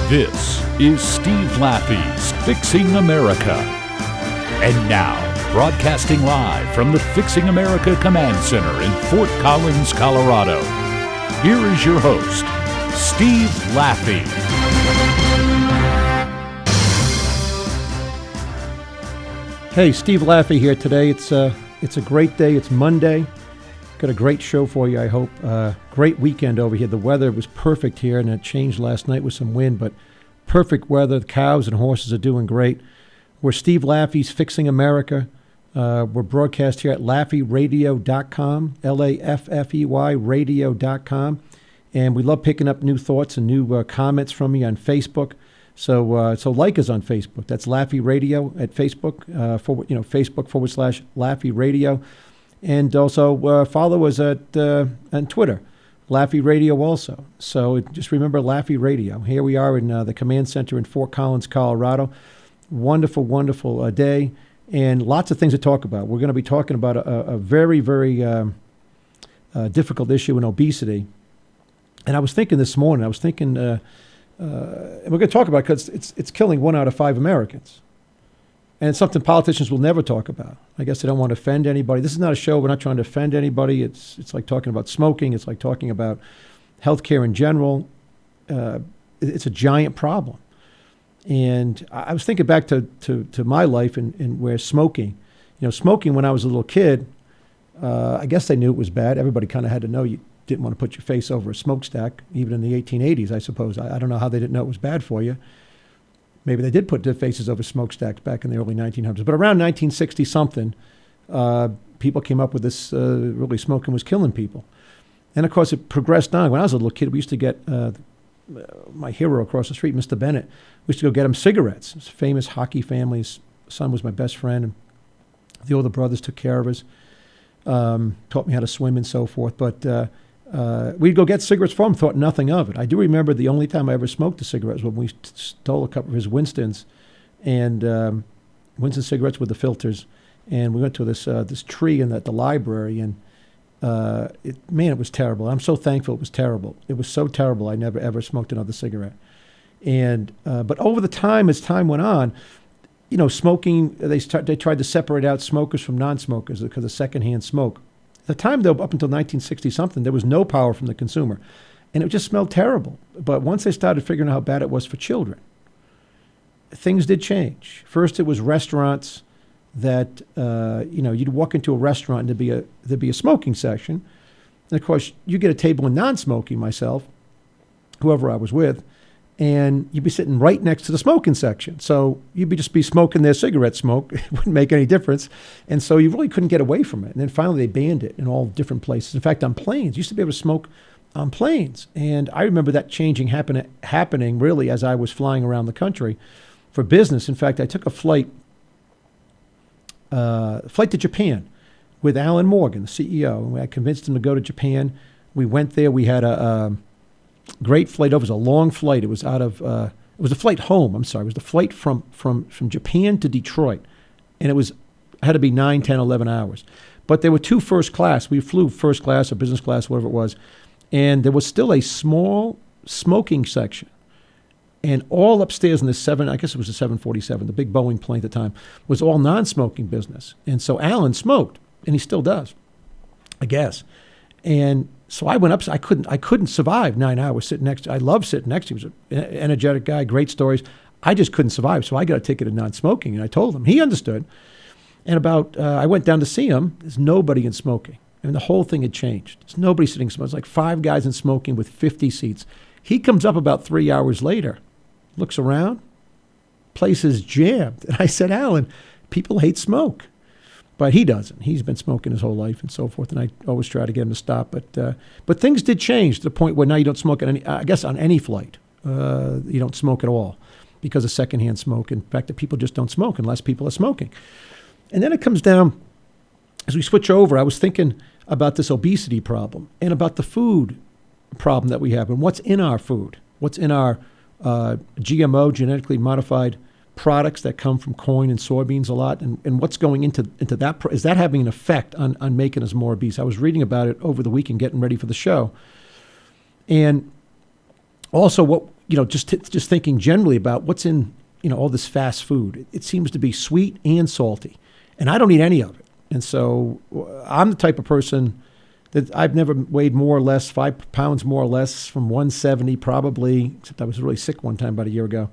This is Steve Laffey's Fixing America. And now, broadcasting live from the Fixing America Command Center in Fort Collins, Colorado, here is your host, Steve Laffey. Hey, Steve Laffey here today. It's a great day. It's Monday. Got a great show for you, I hope. Great weekend over here. The weather was perfect here, and it changed last night with some wind, but perfect weather. The cows and horses are doing great. We're Steve Laffey's Fixing America. We're broadcast here at LaffeyRadio.com, L-A-F-F-E-Y, radio.com. And we love picking up new thoughts and new comments from you on Facebook. So like us on Facebook. That's Laffey Radio at Facebook, Facebook.com/Laffey Radio. And also follow us on Twitter, Laffey Radio also. So just remember Laffey Radio. Here we are in the Command Center in Fort Collins, Colorado. Wonderful, wonderful day, and lots of things to talk about. We're going to be talking about a very, very difficult issue in obesity. And I was thinking this morning, and we're going to talk about it because it's killing 1 out of 5 Americans. And it's something politicians will never talk about. I guess they don't want to offend anybody. This is not a show. We're not trying to offend anybody. It's like talking about smoking. It's like talking about healthcare in general. It's a giant problem. And I was thinking back to my life and where smoking, smoking when I was a little kid, I guess they knew it was bad. Everybody kind of had to know you didn't want to put your face over a smokestack, even in the 1880s, I suppose. I don't know how they didn't know it was bad for you. Maybe they did put their faces over smokestacks back in the early 1900s. But around 1960-something, people came up with this, really smoking was killing people. And, of course, it progressed on. When I was a little kid, we used to get my hero across the street, Mr. Bennett. We used to go get him cigarettes. His famous hockey family. His son was my best friend. And the older brothers took care of us, taught me how to swim and so forth. But we'd go get cigarettes from him, thought nothing of it. I do remember the only time I ever smoked a cigarette was when we stole a couple of his Winstons, and Winston cigarettes with the filters, and we went to this tree in the library, and it was terrible. I'm so thankful it was terrible. It was so terrible I never ever smoked another cigarette. And but over the time, as time went on, smoking, they tried to separate out smokers from non-smokers because of secondhand smoke. At the time, though, up until 1960-something, there was no power from the consumer. And it just smelled terrible. But once they started figuring out how bad it was for children, things did change. First, it was restaurants that, you'd walk into a restaurant and there'd be a smoking section. And, of course, you get a table in non-smoking, myself, whoever I was with, and you'd be sitting right next to the smoking section. So you'd just be smoking their cigarette smoke. It wouldn't make any difference. And so you really couldn't get away from it. And then finally they banned it in all different places. In fact, on planes, you used to be able to smoke on planes. And I remember that happening really as I was flying around the country for business. In fact, I took a flight to Japan with Alan Morgan, the CEO. And I convinced him to go to Japan. We went there. We had a great flight over. It was a long flight. It was it was a flight home. I'm sorry. It was the flight from Japan to Detroit. And it had to be 9, 10, 11 hours. But there were 2 first class. We flew first class or business class, whatever it was. And there was still a small smoking section. And all upstairs in the I guess it was a 747, the big Boeing plane at the time, was all non-smoking business. And so Alan smoked, and he still does, I guess. And so I went up. I couldn't survive 9 hours sitting next to him. I loved sitting next to him. He was an energetic guy, great stories. I just couldn't survive. So I got a ticket of non-smoking, and I told him. He understood. And I went down to see him. There's nobody in smoking. I mean, the whole thing had changed. There's nobody sitting smoking. It's like 5 guys in smoking with 50 seats. He comes up about 3 hours later, looks around, place is jammed. And I said, Alan, people hate smoke. But he doesn't. He's been smoking his whole life and so forth, and I always try to get him to stop. But things did change to the point where now you don't smoke on any flight. You don't smoke at all because of secondhand smoke. In fact, that people just don't smoke unless people are smoking. And then it comes down, as we switch over, I was thinking about this obesity problem and about the food problem that we have and what's in our food, what's in our GMO, genetically modified products that come from corn and soybeans a lot, and what's going into that. Is that having an effect on making us more obese? I was reading about it over the weekend, getting ready for the show. And also, what just thinking generally about what's in, all this fast food. It seems to be sweet and salty, and I don't eat any of it. And so I'm the type of person that I've never weighed more or less, 5 pounds more or less, from 170 probably, except I was really sick one time about a year ago,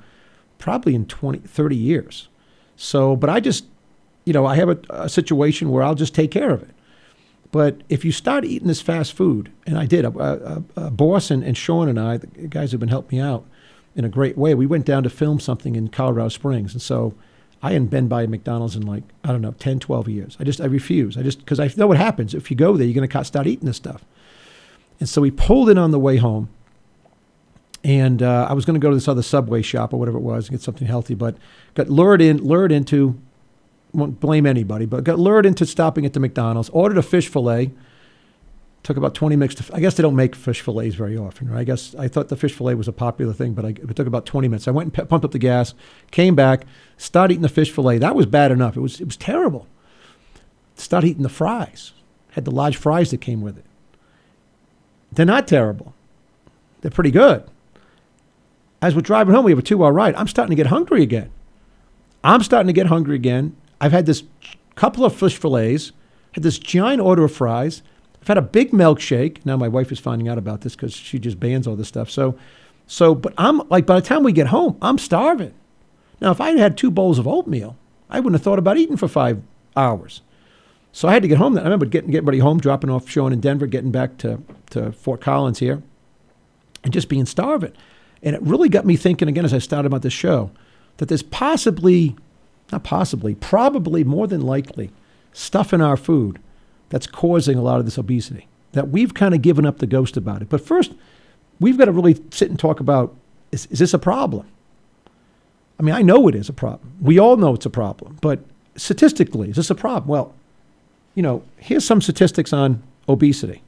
probably in 30 years. So, but I just, I have a situation where I'll just take care of it. But if you start eating this fast food, and I did, a boss and Sean and I, the guys who've been helping me out in a great way, we went down to film something in Colorado Springs. And so I hadn't been by McDonald's in 10, 12 years. I refuse. Because I know what happens. If you go there, you're going to start eating this stuff. And so we pulled in on the way home. And I was going to go to this other Subway shop or whatever it was and get something healthy, but got lured into, won't blame anybody, but got lured into stopping at the McDonald's, ordered a fish fillet. Took about 20 minutes I guess they don't make fish fillets very often, right? I thought the fish fillet was a popular thing, but it took about 20 minutes. I went and pumped up the gas, came back, started eating the fish fillet. That was bad enough. It was terrible. Started eating the fries. Had the large fries that came with it. They're not terrible. They're pretty good. As we're driving home, we have a 2-hour ride. I'm starting to get hungry again. I've had this couple of fish fillets, had this giant order of fries. I've had a big milkshake. Now my wife is finding out about this because she just bans all this stuff. But I'm by the time we get home, I'm starving. Now, if I had 2 bowls of oatmeal, I wouldn't have thought about eating for 5 hours. So I had to get home. I remember getting everybody home, dropping off Sean in Denver, getting back to Fort Collins here, and just being starving. And it really got me thinking again as I started about this show, that there's probably more than likely stuff in our food that's causing a lot of this obesity, that we've kind of given up the ghost about it. But first, we've got to really sit and talk about, is this a problem? I mean, I know it is a problem. We all know it's a problem. But statistically, is this a problem? Well, here's some statistics on obesity.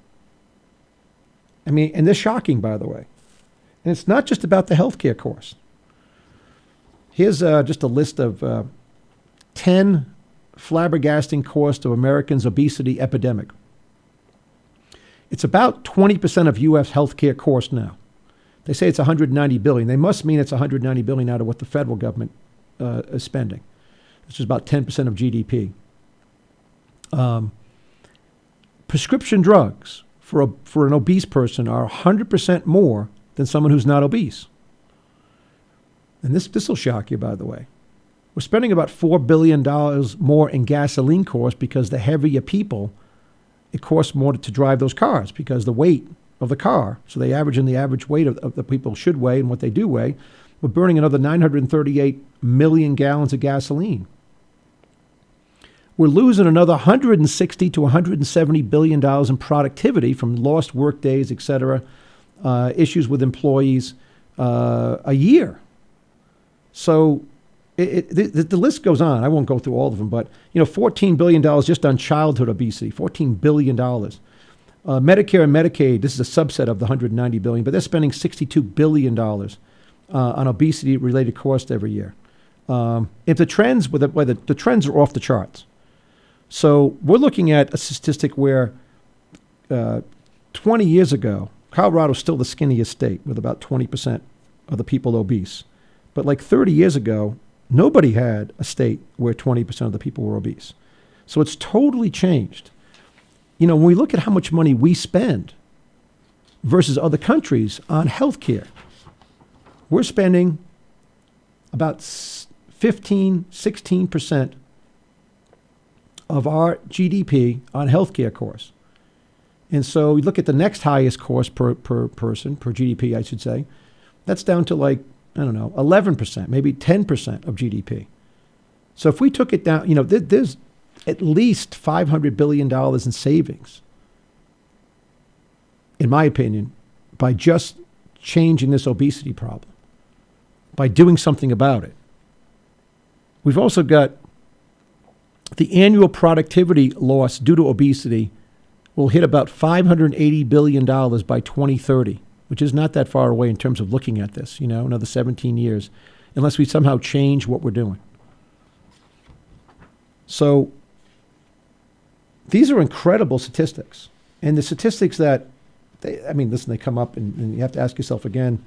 I mean, and they're shocking, by the way. And it's not just about the healthcare course. Here's just a list of 10 flabbergasting cost of Americans' obesity epidemic. It's about 20% of U.S. healthcare cost now. They say it's $190 billion. They must mean it's $190 billion out of what the federal government is spending, which is about 10% of GDP. Prescription drugs for an obese person are 100% more than someone who's not obese. And this will shock you, by the way. We're spending about $4 billion more in gasoline costs because the heavier people, it costs more to drive those cars because the weight of the car. So they average in the average weight of the people should weigh and what they do weigh. We're burning another 938 million gallons of gasoline. We're losing another 160 to $170 billion in productivity from lost work days, et cetera, issues with employees a year. So the list goes on. I won't go through all of them, but $14 billion just on childhood obesity, $14 billion. Medicare and Medicaid, this is a subset of the $190 billion, but they're spending $62 billion on obesity-related costs every year. If the trends, the trends are off the charts. So we're looking at a statistic where 20 years ago, Colorado's still the skinniest state with about 20% of the people obese. But like 30 years ago, nobody had a state where 20% of the people were obese. So it's totally changed. When we look at how much money we spend versus other countries on healthcare, we're spending about 16% of our GDP on healthcare costs. And so we look at the next highest cost per person, per GDP, I should say. That's down to 11%, maybe 10% of GDP. So if we took it down, there's at least $500 billion in savings, in my opinion, by just changing this obesity problem, by doing something about it. We've also got the annual productivity loss due to obesity will hit about $580 billion by 2030, which is not that far away in terms of looking at this, another 17 years, unless we somehow change what we're doing. So these are incredible statistics. And the statistics that, they come up and you have to ask yourself again,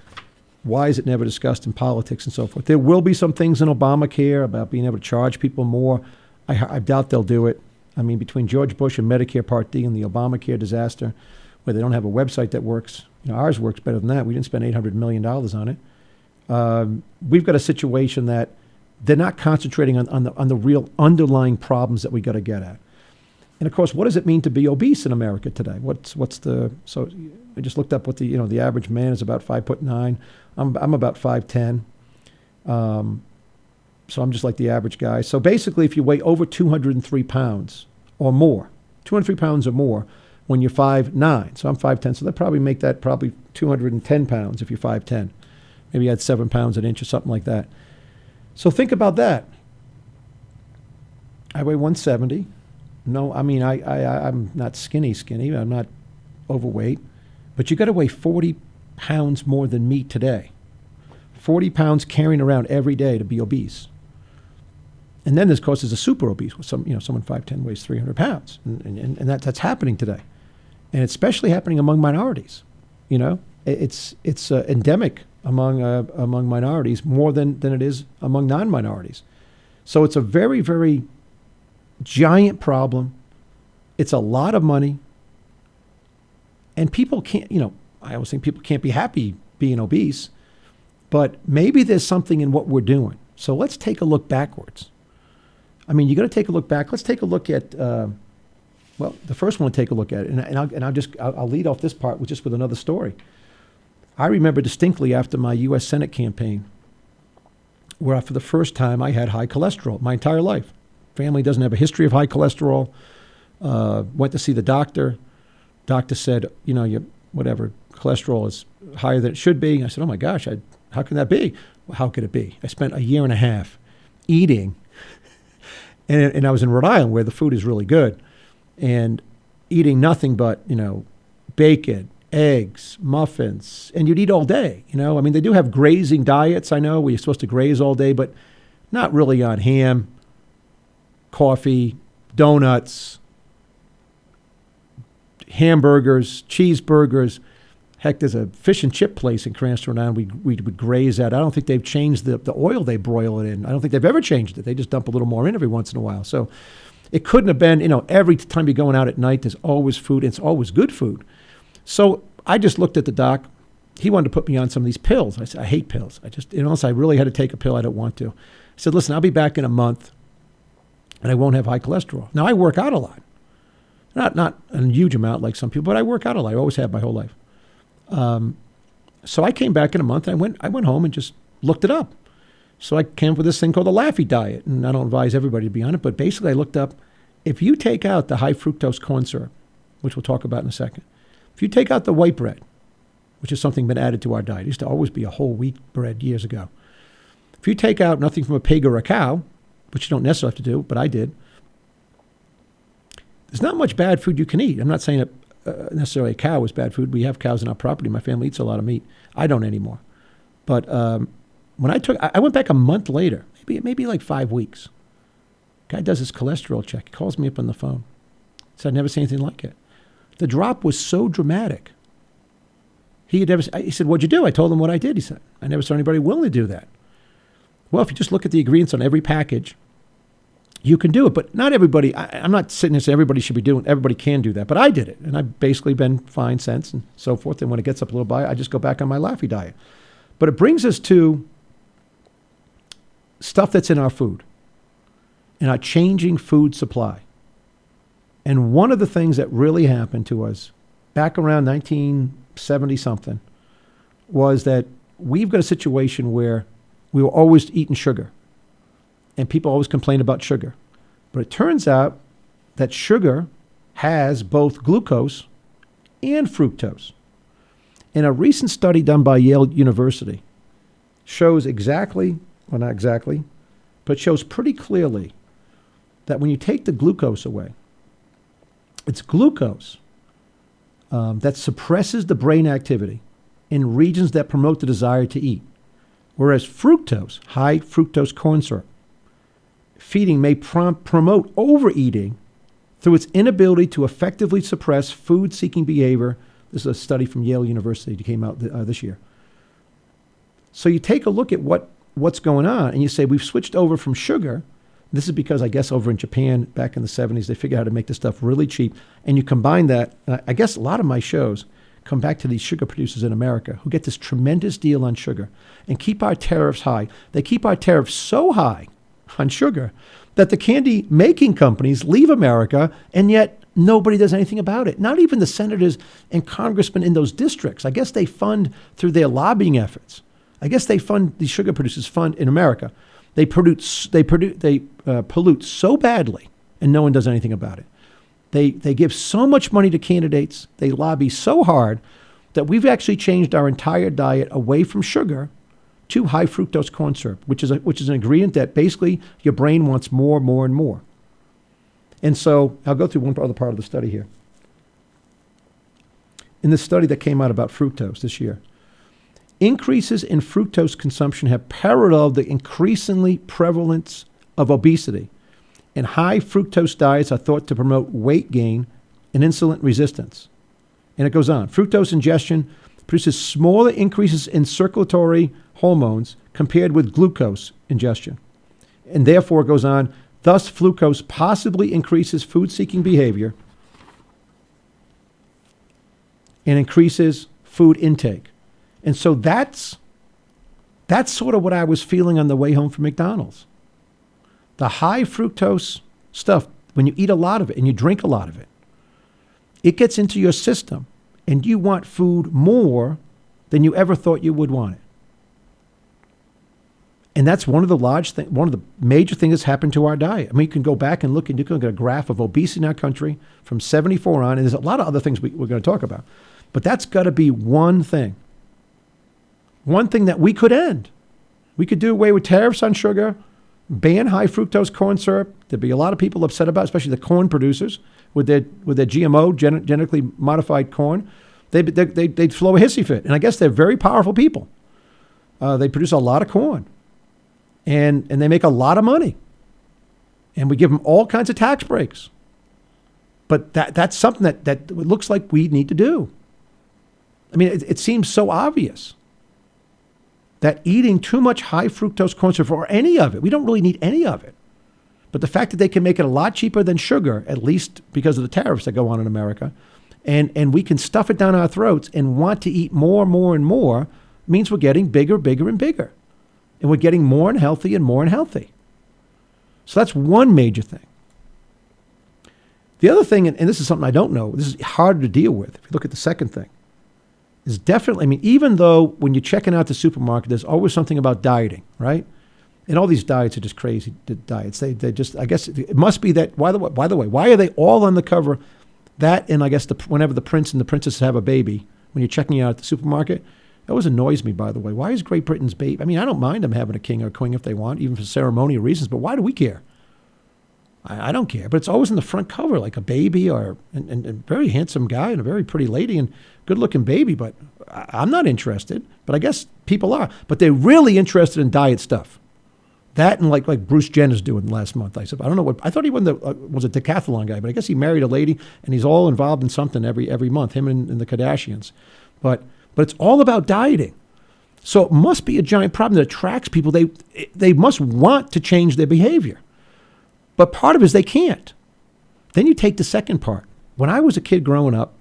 Why is it never discussed in politics and so forth? There will be some things in Obamacare about being able to charge people more. I doubt they'll do it. I mean, between George Bush and Medicare Part D and the Obamacare disaster, where they don't have a website that works, ours works better than that. We didn't spend $800 million on it. We've got a situation that they're not concentrating on the real underlying problems that we got to get at. And of course, what does it mean to be obese in America today? So I just looked up what the average man is about 5'9". I'm about 5'10". So I'm just like the average guy. So basically, if you weigh over 203 pounds or more, 203 pounds or more, when you're 5'9", so I'm 5'10", so that probably make that probably 210 pounds if you're 5'10". Maybe you had 7 pounds an inch or something like that. So think about that. I weigh 170. No, I mean, I'm not skinny. I'm not overweight. But you got to weigh 40 pounds more than me today. 40 pounds carrying around every day to be obese. And then, of course, there's a super obese. Someone 5'10" weighs 300 pounds. And that's happening today. And it's especially happening among minorities. It's endemic among minorities more than it is among non-minorities. So it's a very, very giant problem. It's a lot of money. And people can't, I always think people can't be happy being obese, but maybe there's something in what we're doing. So let's take a look backwards. I mean, you got to take a look back. Let's take a look at, the first one to take a look at it, and I'll lead off this part with another story. I remember distinctly after my U.S. Senate campaign, where for the first time I had high cholesterol my entire life. Family doesn't have a history of high cholesterol. Went to see the doctor. Doctor said, your cholesterol is higher than it should be. I said, oh my gosh, how can that be? Well, how could it be? I spent a year and a half eating, and I was in Rhode Island where the food is really good, and eating nothing but, bacon, eggs, muffins, and you'd eat all day. I mean, they do have grazing diets, I know, where you're supposed to graze all day, but not really on ham, coffee, donuts, hamburgers, cheeseburgers. Heck, there's a fish and chip place in Cranston, Rhode Island we would graze at. I don't think they've changed the oil they broil it in. I don't think they've ever changed it. They just dump a little more in every once in a while. So it couldn't have been, every time you're going out at night, there's always food. And it's always good food. So I just looked at the doc. He wanted to put me on some of these pills. I said, I hate pills. Unless I really had to take a pill, I don't want to. I said, listen, I'll be back in a month and I won't have high cholesterol. Now, I work out a lot. Not a huge amount like some people, but I work out a lot. I always have my whole life. So I came back in a month and I went home and just looked it up. So I came up with this thing called the Laffey diet. And I don't advise everybody to be on it, but basically I looked up, if you take out the high fructose corn syrup, which we'll talk about in a second, if you take out the white bread, which is something been added to our diet, it used to always be a whole wheat bread years ago. If you take out nothing from a pig or a cow, which you don't necessarily have to do, but I did, there's not much bad food you can eat. I'm not saying that necessarily a cow is bad food. We have cows in our property. My family eats a lot of meat. I don't anymore. But when I went back a month later, maybe like 5 weeks. Guy does his cholesterol check. He calls me up on the phone. Said, I'd never seen anything like it. The drop was so dramatic. He said, what'd you do? I told him what I did. He said, I never saw anybody willing to do that. Well, if you just look at the ingredients on every package, you can do it, but not everybody. I'm not sitting here saying everybody can do that, but I did it, and I've basically been fine since and so forth. And when it gets up a little bit, I just go back on my Laffey diet. But it brings us to stuff that's in our food and our changing food supply. And one of the things that really happened to us back around 1970-something was that we've got a situation where we were always eating sugar. And people always complain about sugar. But it turns out that sugar has both glucose and fructose. And a recent study done by Yale University shows shows pretty clearly that when you take the glucose away, it's glucose that suppresses the brain activity in regions that promote the desire to eat. Whereas fructose, high fructose corn syrup, feeding may promote overeating through its inability to effectively suppress food-seeking behavior. This is a study from Yale University that came out this year. So you take a look at what's going on, and you say, we've switched over from sugar. This is because, I guess, over in Japan back in the 70s, they figured out how to make this stuff really cheap. And you combine that, I guess a lot of my shows come back to these sugar producers in America who get this tremendous deal on sugar and keep our tariffs high. They keep our tariffs so high on sugar that the candy making companies leave America, and yet nobody does anything about it. Not even the senators and congressmen in those districts. I guess they fund through their lobbying efforts. I guess they fund, these sugar producers fund in America. They pollute so badly, and no one does anything about it. They give so much money to candidates. They lobby so hard that we've actually changed our entire diet away from sugar to high fructose corn syrup, which is an ingredient that basically your brain wants more, more, and more. And so I'll go through one other part of the study here. In the study that came out about fructose this year, increases in fructose consumption have paralleled the increasingly prevalence of obesity, and high fructose diets are thought to promote weight gain and insulin resistance. And it goes on. Fructose ingestion produces smaller increases in circulatory hormones compared with glucose ingestion. And therefore, it goes on, thus fructose possibly increases food-seeking behavior and increases food intake. And so that's sort of what I was feeling on the way home from McDonald's. The high fructose stuff, when you eat a lot of it and you drink a lot of it, it gets into your system and you want food more than you ever thought you would want it. And that's one of the major things that's happened to our diet. I mean, you can go back and look, and you can get a graph of obesity in our country from 74 on, and there's a lot of other things we're going to talk about. But that's got to be one thing that we could end. We could do away with tariffs on sugar, ban high fructose corn syrup. There'd be a lot of people upset about, especially the corn producers with their GMO, genetically modified corn. They'd throw a hissy fit. And I guess they're very powerful people. They produce a lot of corn. And they make a lot of money. And we give them all kinds of tax breaks. But that's something that looks like we need to do. I mean, it seems so obvious that eating too much high fructose corn syrup, or any of it, we don't really need any of it. But the fact that they can make it a lot cheaper than sugar, at least because of the tariffs that go on in America, and we can stuff it down our throats and want to eat more, more, and more, means we're getting bigger, bigger, and bigger. And we're getting more unhealthy and more unhealthy. So that's one major thing. The other thing, and this is something I don't know, this is harder to deal with, if you look at the second thing, is definitely, I mean, even though when you're checking out the supermarket, there's always something about dieting, right? And all these diets are just crazy diets. They just, I guess it must be that, by the way, why are they all on the cover? That, and I guess whenever the prince and the princess have a baby, when you're checking out at the supermarket, it always annoys me, by the way. Why is Great Britain's baby? I mean, I don't mind them having a king or a queen if they want, even for ceremonial reasons, but why do we care? I don't care, but it's always in the front cover, like a baby or and a very handsome guy and a very pretty lady and good-looking baby, but I'm not interested. But I guess people are. But they're really interested in diet stuff. That and like Bruce Jenner's doing last month. I said, I don't know what, I thought he was a decathlon guy, but I guess he married a lady and he's all involved in something every month, him and the Kardashians. But it's all about dieting. So it must be a giant problem that attracts people. They must want to change their behavior. But part of it is they can't. Then you take the second part. When I was a kid growing up,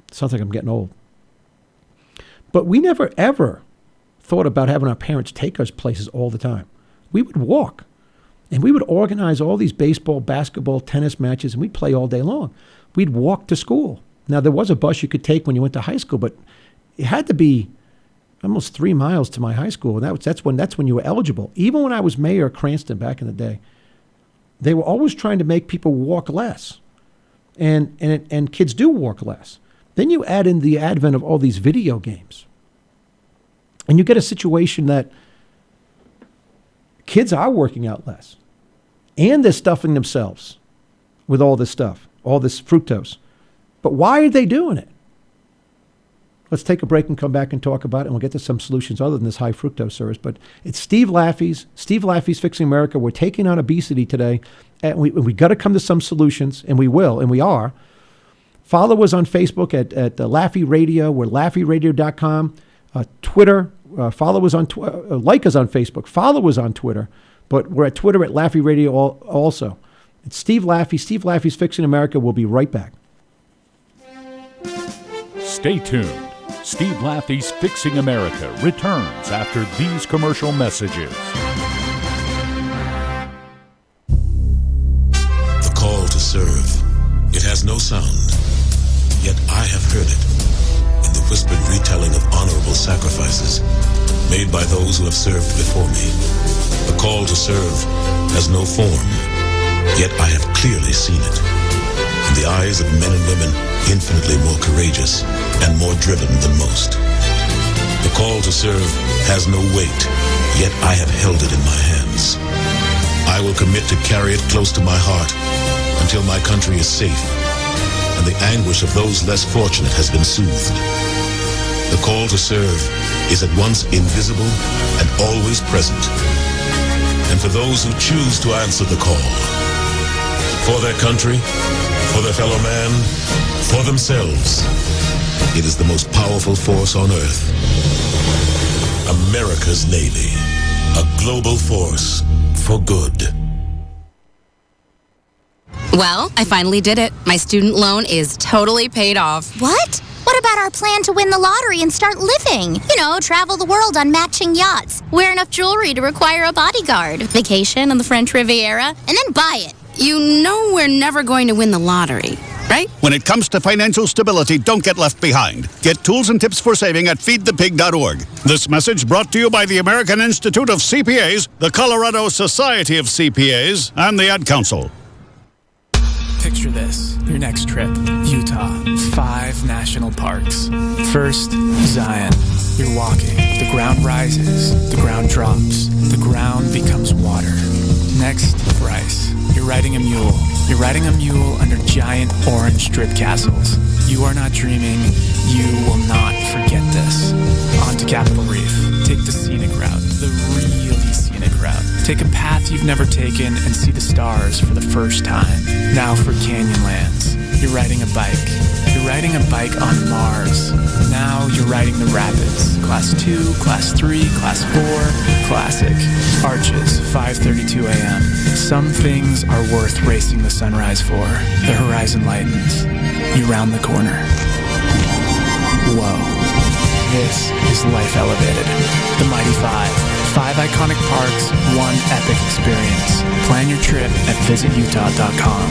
it sounds like I'm getting old, but we never, ever thought about having our parents take us places all the time. We would walk, and we would organize all these baseball, basketball, tennis matches, and we'd play all day long. We'd walk to school. Now, there was a bus you could take when you went to high school, but it had to be almost 3 miles to my high school, and that's when you were eligible. Even when I was mayor of Cranston back in the day, they were always trying to make people walk less. And kids do walk less. Then you add in the advent of all these video games. And you get a situation that kids are working out less. And they're stuffing themselves with all this stuff, all this fructose. But why are they doing it? Let's take a break and come back and talk about it, and we'll get to some solutions other than this high fructose service. But it's Steve Laffey's Fixing America. We're taking on obesity today, and we got to come to some solutions, and we will, and we are. Follow us on Facebook at Laffey Radio. We're LaffeyRadio.com. Twitter, Follow us on like us on Facebook. Follow us on Twitter. But we're at Twitter at Laffey Radio also. It's Steve Laffey. Steve Laffey's Fixing America. We'll be right back. Stay tuned. Steve Laffey's Fixing America returns after these commercial messages. The call to serve. It has no sound, yet I have heard it in the whispered retelling of honorable sacrifices made by those who have served before me. The call to serve has no form, yet I have clearly seen it. In the eyes of men and women infinitely more courageous and more driven than most. The call to serve has no weight, yet I have held it in my hands. I will commit to carry it close to my heart until my country is safe and the anguish of those less fortunate has been soothed. The call to serve is at once invisible and always present. And for those who choose to answer the call, for their country, for their fellow man, for themselves, it is the most powerful force on earth. America's Navy, a global force for good. Well, I finally did it. My student loan is totally paid off. What? What about our plan to win the lottery and start living? You know, travel the world on matching yachts, wear enough jewelry to require a bodyguard, vacation on the French Riviera, and then buy it. You know we're never going to win the lottery, right? When it comes to financial stability, don't get left behind. Get tools and tips for saving at feedthepig.org. This message brought to you by the American Institute of CPAs, the Colorado Society of CPAs, and the Ad Council. Picture this, your next trip, Utah, 5 national parks. First, Zion. You're walking, the ground rises, the ground drops, the ground becomes water. Next, Bryce. You're riding a mule. You're riding a mule under giant orange strip castles. You are not dreaming. You will not forget this. On to Capitol Reef. Take the scenic route, the really scenic route. Take a path you've never taken and see the stars for the first time. Now for Canyonlands. You're riding a bike. You're riding a bike on Mars. Now you're riding the rapids. Class 2, Class 3, Class 4, Classic. Arches, 5:32 a.m. Some things are worth racing the sunrise for. The horizon lightens. You round the corner. Whoa. This is Life Elevated. The Mighty 5. 5 iconic parks, 1 epic experience. Plan your trip at visitutah.com.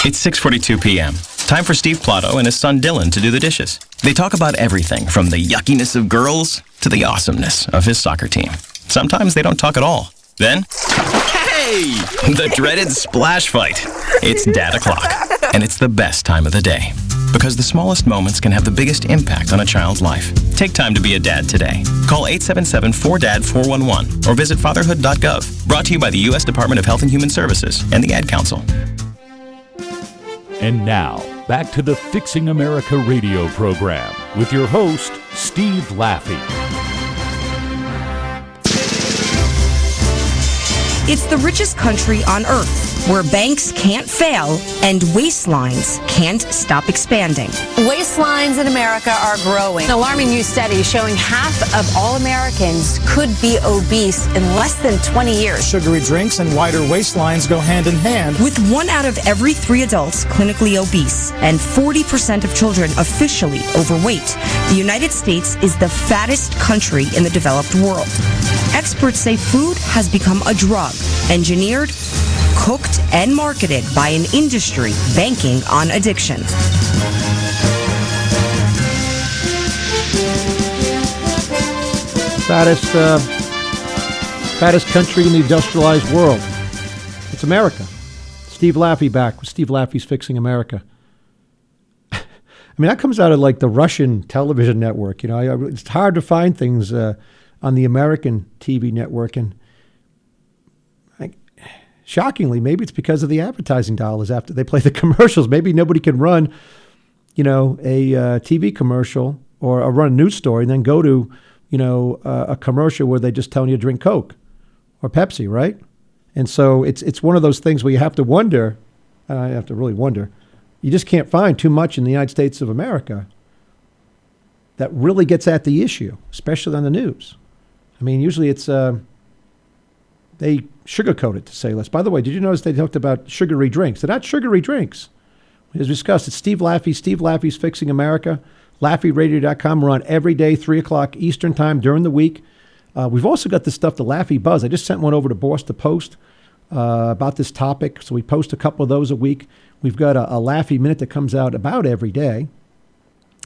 It's 6:42 p.m. Time for Steve Plato and his son Dylan to do the dishes. They talk about everything from the yuckiness of girls to the awesomeness of his soccer team. Sometimes they don't talk at all. Then, hey! The dreaded splash fight. It's Dad o'clock, and it's the best time of the day. Because the smallest moments can have the biggest impact on a child's life. Take time to be a dad today. Call 877-4DAD-411 or visit fatherhood.gov. Brought to you by the U.S. Department of Health and Human Services and the Ad Council. And now, back to the Fixing America radio program with your host, Steve Laffey. It's the richest country on earth, where banks can't fail and waistlines can't stop expanding. Waistlines in America are growing. An alarming new study showing half of all Americans could be obese in less than 20 years. Sugary drinks and wider waistlines go hand in hand. With 1 out of every 3 adults clinically obese and 40% of children officially overweight, the United States is the fattest country in the developed world. Experts say food has become a drug, engineered, cooked, and marketed by an industry banking on addiction. Fattest country in the industrialized world. It's America. Steve Laffey back with Steve Laffey's Fixing America. I mean, that comes out of like the Russian television network. You know, it's hard to find things on the American TV network, and shockingly, maybe it's because of the advertising dollars after they play the commercials. Maybe nobody can run, you know, a TV commercial or run a news story and then go to, you know, a commercial where they just tell you to drink Coke or Pepsi, right? And so it's one of those things where you have to wonder, I have to really wonder, you just can't find too much in the United States of America that really gets at the issue, especially on the news. I mean, usually it's they sugarcoat it to say less. By the way, did you notice they talked about sugary drinks? They're not sugary drinks. As discussed, it's Steve Laffey, Steve Laffey's Fixing America, LaffeyRadio.com. We're on every day, 3 o'clock Eastern time during the week. We've also got this stuff, the Laffey Buzz. I just sent one over to Boston Post about this topic, so we post a couple of those a week. We've got a Laffey Minute that comes out about every day.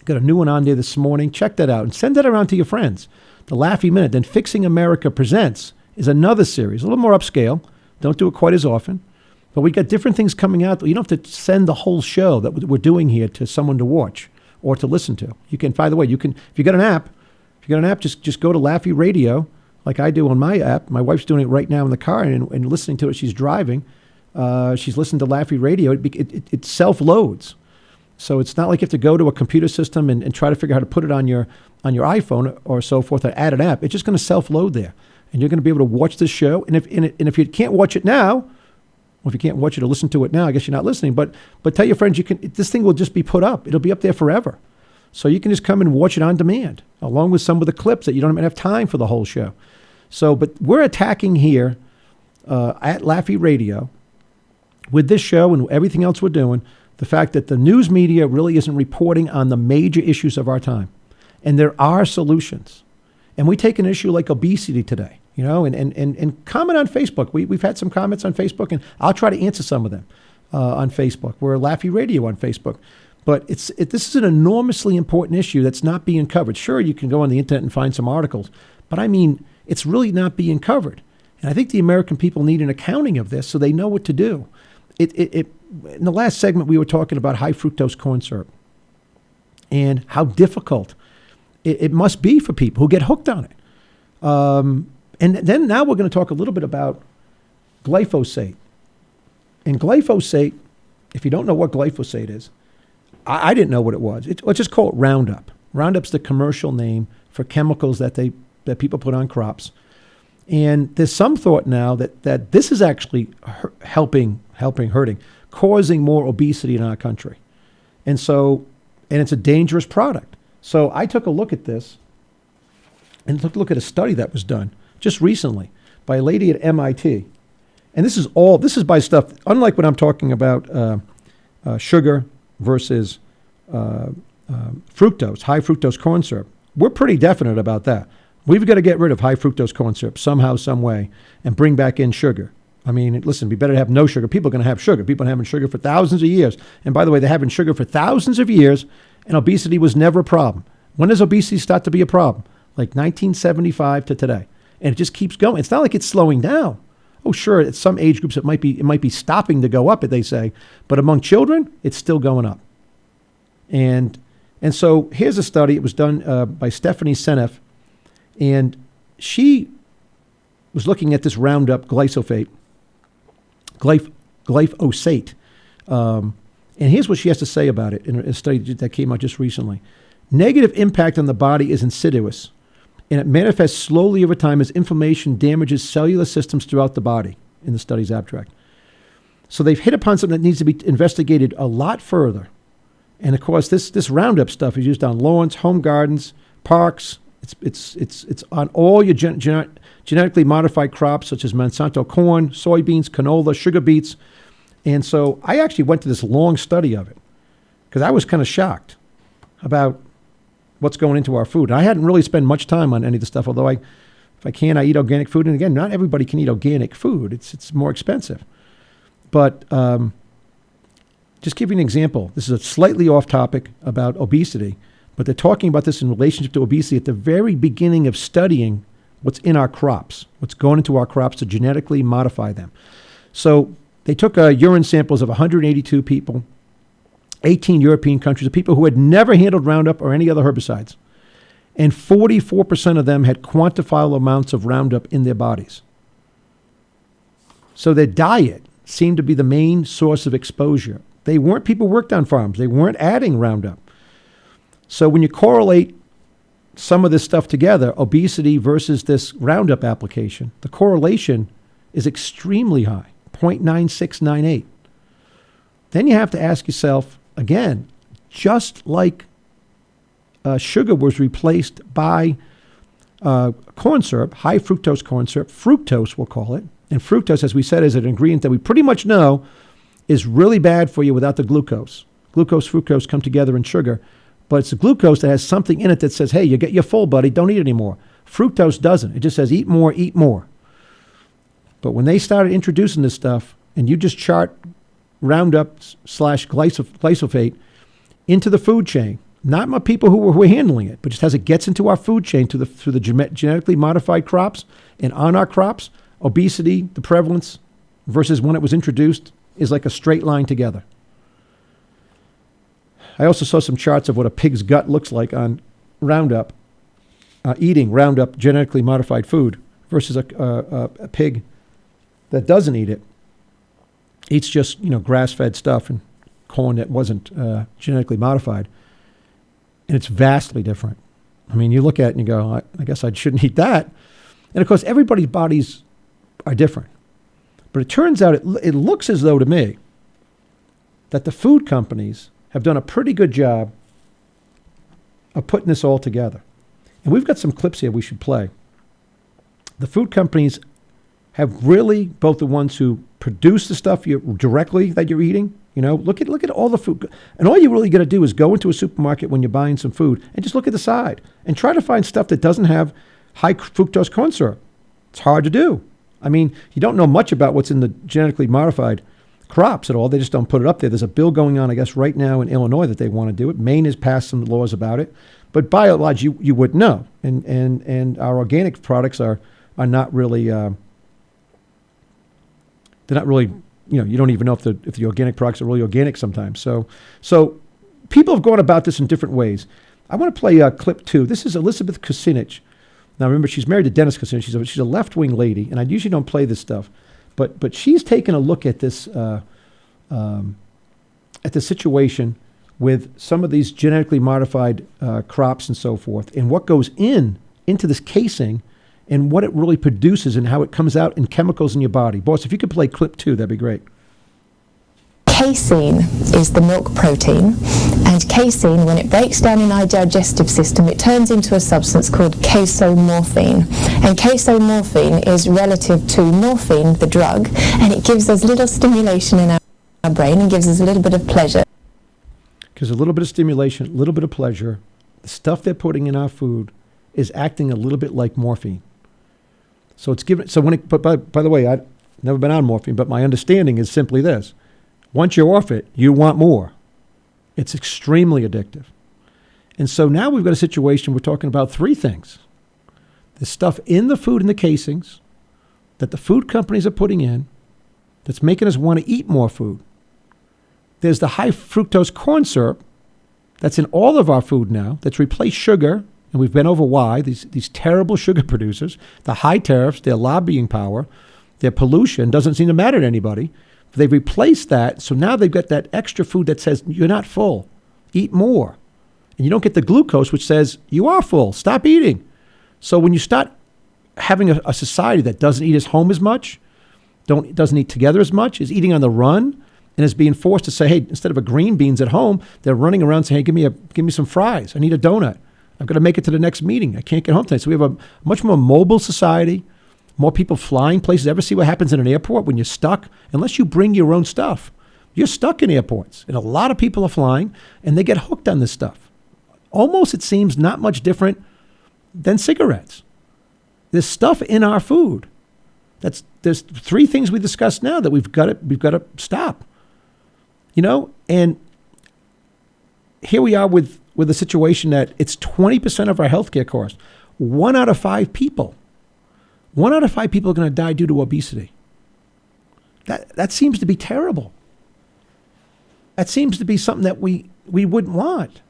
Got a new one on there this morning. Check that out and send that around to your friends. The Laffey Minute. Then Fixing America Presents is another series, a little more upscale. Don't do it quite as often. But we got different things coming out. You don't have to send the whole show that we're doing here to someone to watch or to listen to. You can, by the way, you can, if you got an app, just go to Laffey Radio, like I do on my app. My wife's doing it right now in the car and listening to it. She's driving. She's listening to Laffey Radio. It self-loads. So it's not like you have to go to a computer system and try to figure out how to put it on your iPhone or so forth or add an app. It's just going to self-load there. And you're going to be able to watch this show. And if you can't watch it now, well, if you can't watch it or listen to it now, I guess you're not listening. But tell your friends, this thing will just be put up. It'll be up there forever. So you can just come and watch it on demand, along with some of the clips that you don't even have time for the whole show. So, but we're attacking here at Laffey Radio with this show and everything else we're doing, the fact that the news media really isn't reporting on the major issues of our time. And there are solutions. And we take an issue like obesity today, and comment on Facebook. We've had some comments on Facebook, and I'll try to answer some of them on Facebook. We're Laffey Radio on Facebook. But this is an enormously important issue that's not being covered. Sure, you can go on the internet and find some articles, but I mean, it's really not being covered. And I think the American people need an accounting of this so they know what to do. In the last segment, we were talking about high fructose corn syrup and how difficult it must be for people who get hooked on it. And then now we're going to talk a little bit about glyphosate. And glyphosate, if you don't know what glyphosate is, I didn't know what it was. Let's just call it Roundup. Roundup's the commercial name for chemicals that people put on crops. And there's some thought now that this is actually hurting, causing more obesity in our country. And it's a dangerous product. So I took a look at this and took a look at a study that was done just recently by a lady at MIT. And this is by stuff, unlike when I'm talking about sugar versus fructose, high fructose corn syrup. We're pretty definite about that. We've got to get rid of high fructose corn syrup somehow, some way, and bring back in sugar. I mean, listen, we better have no sugar. People are going to have sugar. People have been having sugar for thousands of years. And by the way, they're having sugar for thousands of years, and obesity was never a problem. When does obesity start to be a problem? Like 1975 to today. And it just keeps going. It's not like it's slowing down. Oh, sure, at some age groups it might be stopping to go up, they say. But among children, it's still going up. And so here's a study. It was done by Stephanie Seneff. And she was looking at this Roundup glyphosate. And here's what she has to say about it in a study that came out just recently. Negative impact on the body is insidious, and it manifests slowly over time as inflammation damages cellular systems throughout the body, in the study's abstract. So they've hit upon something that needs to be investigated a lot further. And of course, this Roundup stuff is used on lawns, home gardens, parks. It's on all your genetically modified crops, such as Monsanto corn, soybeans, canola, sugar beets. And so I actually went to this long study of it because I was kind of shocked about what's going into our food. And I hadn't really spent much time on any of the stuff, although if I can, I eat organic food. And again, not everybody can eat organic food. It's more expensive. But just give you an example. This is a slightly off topic about obesity, but they're talking about this in relationship to obesity at the very beginning of studying what's in our crops, what's going into our crops to genetically modify them. So they took urine samples of 182 people, 18 European countries, of people who had never handled Roundup or any other herbicides. And 44% of them had quantifiable amounts of Roundup in their bodies. So their diet seemed to be the main source of exposure. People worked on farms. They weren't adding Roundup. So when you correlate some of this stuff together, obesity versus this Roundup application, the correlation is extremely high, 0.9698. Then you have to ask yourself, again, just like sugar was replaced by corn syrup, high fructose corn syrup, fructose we'll call it. And fructose, as we said, is an ingredient that we pretty much know is really bad for you without the glucose. Glucose, fructose come together in sugar, but it's the glucose that has something in it that says, hey, you're full, buddy, don't eat anymore. Fructose doesn't. It just says eat more, eat more. But when they started introducing this stuff, and you just chart Roundup / glyphosate into the food chain, not my people who were handling it, but just as it gets into our food chain through the genetically modified crops and on our crops, obesity, the prevalence versus when it was introduced is like a straight line together. I also saw some charts of what a pig's gut looks like on Roundup, eating Roundup genetically modified food versus a pig that doesn't eat it, eats just grass-fed stuff and corn that wasn't genetically modified. And it's vastly different. I mean, you look at it and you go, I guess I shouldn't eat that. And of course, everybody's bodies are different. But it turns out it looks as though to me that the food companies have done a pretty good job of putting this all together. And we've got some clips here we should play. The food companies have really, both the ones who produce the stuff directly that you're eating, look at all the food. And all you really got to do is go into a supermarket when you're buying some food and just look at the side and try to find stuff that doesn't have high fructose corn syrup. It's hard to do. I mean, you don't know much about what's in the genetically modified crops at all. They just don't put it up there. There's a bill going on, I guess, right now in Illinois that they want to do it. Maine has passed some laws about it. But by and large, you would know. And our organic products are not really, they're not really, you don't even know if the organic products are really organic sometimes. So people have gone about this in different ways. I want to play clip 2. This is Elizabeth Kucinich. Now, remember, she's married to Dennis Kucinich. She's a left-wing lady, and I usually don't play this stuff. But she's taken a look at this situation with some of these genetically modified crops and so forth, and what goes into this casing and what it really produces and how it comes out in chemicals in your body. Boss, if you could play clip 2, that'd be great. Casein is the milk protein, and casein, when it breaks down in our digestive system, it turns into a substance called casomorphine. And casomorphine is relative to morphine, the drug, and it gives us little stimulation in our brain and gives us a little bit of pleasure. Because a little bit of stimulation, a little bit of pleasure, the stuff they're putting in our food is acting a little bit like morphine. So it's given. So when it, but by the way, I've never been on morphine, but my understanding is simply this. Once you're off it, you want more. It's extremely addictive. And so now we've got a situation, we're talking about 3 things. The stuff in the food and the casings that the food companies are putting in that's making us want to eat more food. There's the high fructose corn syrup that's in all of our food now that's replaced sugar, and we've been over why, these terrible sugar producers, the high tariffs, their lobbying power, their pollution doesn't seem to matter to anybody. They've replaced that, so now they've got that extra food that says, you're not full, eat more. And you don't get the glucose, which says, you are full, stop eating. So when you start having a society that doesn't eat at home as much, doesn't eat together as much, is eating on the run, and is being forced to say, hey, instead of a green beans at home, they're running around saying, hey, give me some fries, I need a donut. I've got to make it to the next meeting, I can't get home tonight. So we have a much more mobile society. More people flying places. Ever see what happens in an airport when you're stuck? Unless you bring your own stuff, you're stuck in airports. And a lot of people are flying, and they get hooked on this stuff. Almost, it seems, not much different than cigarettes. There's stuff in our food. There's 3 things we discussed now that we've got to stop. And here we are with a situation that it's 20% of our healthcare costs. 1 out of 5 people. 1 out of 5 people are going to die due to obesity. That seems to be terrible. That seems to be something that we wouldn't want.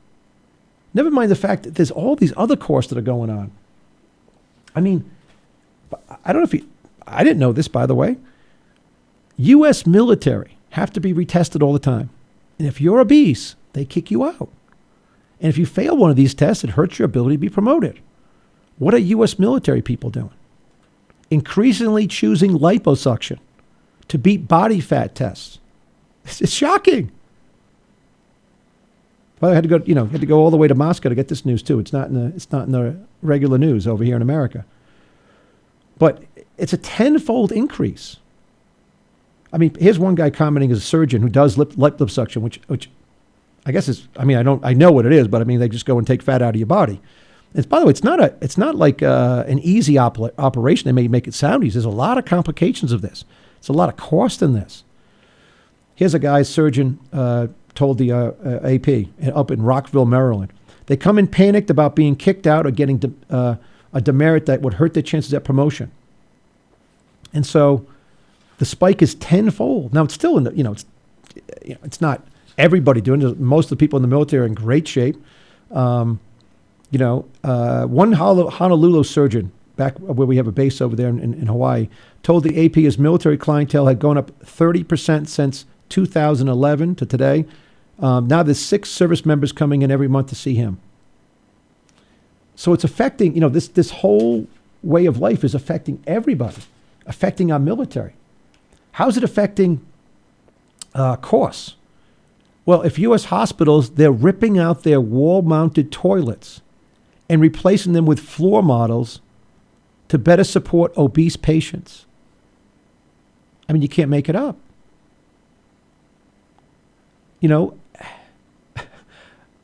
Never mind the fact that there's all these other costs that are going on. I mean, I don't know I didn't know this, by the way. U.S. military have to be retested all the time. And if you're obese, they kick you out. And if you fail one of these tests, it hurts your ability to be promoted. What are U.S. military people doing? Increasingly choosing liposuction to beat body fat tests. It's shocking. Well, I had to go, had to go all the way to Moscow to get this news too. It's not in the regular news over here in America. But it's a tenfold increase. I mean, here's one guy commenting as a surgeon who does lip suction, which I guess is, I know what it is, but they just go and take fat out of your body. And by the way, it's not like an easy operation. They may make it sound easy. There's a lot of complications of this. It's a lot of cost in this. Here's a guy, surgeon, told the AP up in Rockville, Maryland. They come in panicked about being kicked out or getting a demerit that would hurt their chances at promotion. And so the spike is tenfold. Now, it's still in the, it's not everybody doing it. Most of the people in the military are in great shape. One Honolulu surgeon, back where we have a base over there in Hawaii, told the AP his military clientele had gone up 30% since 2011 to today. Now there's 6 service members coming in every month to see him. So it's affecting, this whole way of life is affecting everybody, affecting our military. How's it affecting costs? Well, if U.S. hospitals, they're ripping out their wall-mounted toilets and replacing them with floor models to better support obese patients. You can't make it up.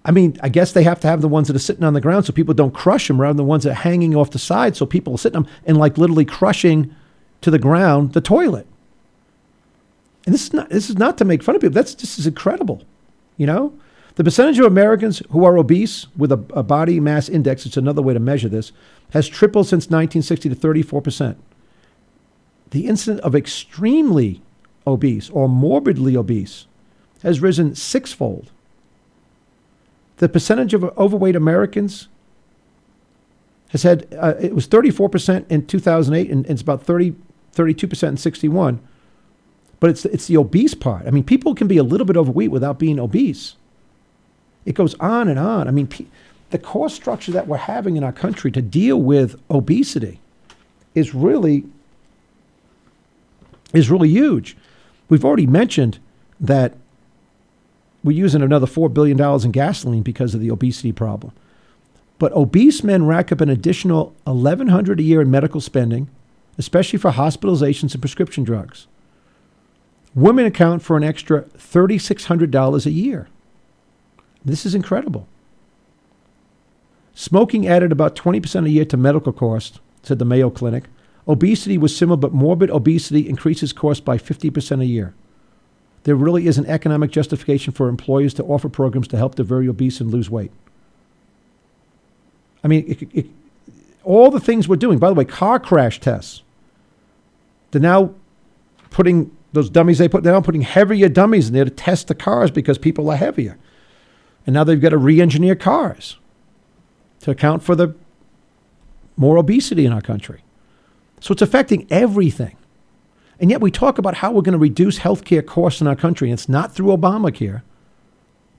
I guess they have to have the ones that are sitting on the ground so people don't crush them, rather than the ones that are hanging off the side so people are sitting on them and literally crushing to the ground the toilet. And this is not to make fun of people. This is incredible. The percentage of Americans who are obese with a body mass index, it's another way to measure this, has tripled since 1960 to 34%. The incidence of extremely obese or morbidly obese has risen 6-fold. The percentage of overweight Americans has had, it was 34% in 2008, and it's about 32% in 61. But it's the obese part. People can be a little bit overweight without being obese. It goes on and on. The cost structure that we're having in our country to deal with obesity is really huge. We've already mentioned that we're using another $4 billion in gasoline because of the obesity problem. But obese men rack up an additional $1,100 a year in medical spending, especially for hospitalizations and prescription drugs. Women account for an extra $3,600 a year. This is incredible. Smoking added about 20% a year to medical costs, said the Mayo Clinic. Obesity was similar, but morbid obesity increases costs by 50% a year. There really is an economic justification for employers to offer programs to help the very obese and lose weight. All the things we're doing, by the way, car crash tests. They're now putting those dummies they're now putting heavier dummies in there to test the cars because people are heavier. And now they've got to re-engineer cars to account for the more obesity in our country. So it's affecting everything. And yet we talk about how we're going to reduce healthcare costs in our country. And it's not through Obamacare.